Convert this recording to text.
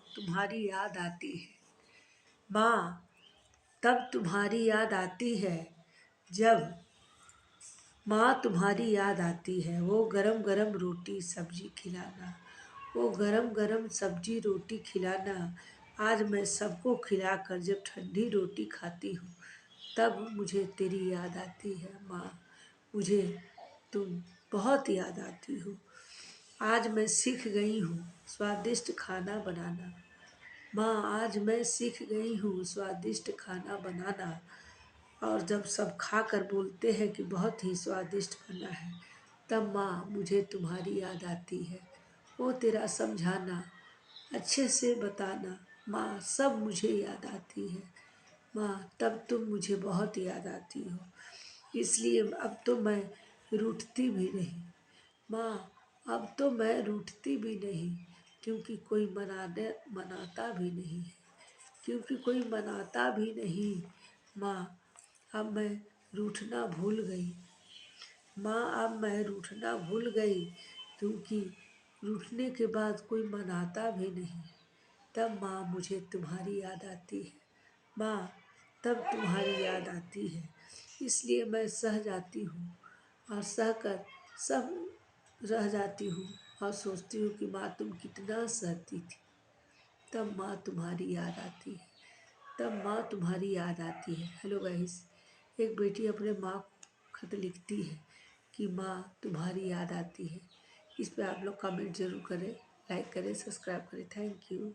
तुम्हारी याद आती है। माँ तब तुम्हारी याद आती है जब, माँ तुम्हारी याद आती है, वो गरम गरम रोटी सब्जी खिलाना, वो गरम गरम सब्जी रोटी खिलाना। आज मैं सबको खिलाकर जब ठंडी रोटी खाती हूँ तब मुझे तेरी याद आती है। माँ मुझे तुम बहुत याद आती हो। आज मैं सीख गई हूँ स्वादिष्ट खाना बनाना। माँ आज मैं सीख गई हूँ स्वादिष्ट खाना बनाना। और जब सब खाकर बोलते हैं कि बहुत ही स्वादिष्ट बना है, तब माँ मुझे तुम्हारी याद आती है। वो तेरा समझाना, अच्छे से बताना, माँ सब मुझे याद आती है। माँ तब तुम मुझे बहुत याद आती हो, इसलिए अब तो मैं रूठती भी नहीं। माँ अब तो मैं रूठती भी नहीं, क्योंकि कोई मनाता भी नहीं है, क्योंकि कोई मनाता भी नहीं। माँ अब मैं रूठना भूल गई। माँ अब मैं रूठना भूल गई, क्योंकि रूठने के बाद कोई मनाता भी नहीं। तब माँ मुझे तुम्हारी याद आती है। माँ तब तुम्हारी याद आती है, इसलिए मैं सह जाती हूँ और सहकर सब रह जाती हूँ और सोचती हूँ कि माँ तुम कितना सहती थी। तब माँ तुम्हारी याद आती है, तब माँ तुम्हारी याद आती है। हेलो गाइस, एक बेटी अपने माँ को खत लिखती है कि माँ तुम्हारी याद आती है। इस पे आप लोग कमेंट ज़रूर करें, लाइक करें, सब्सक्राइब करें। Thank you.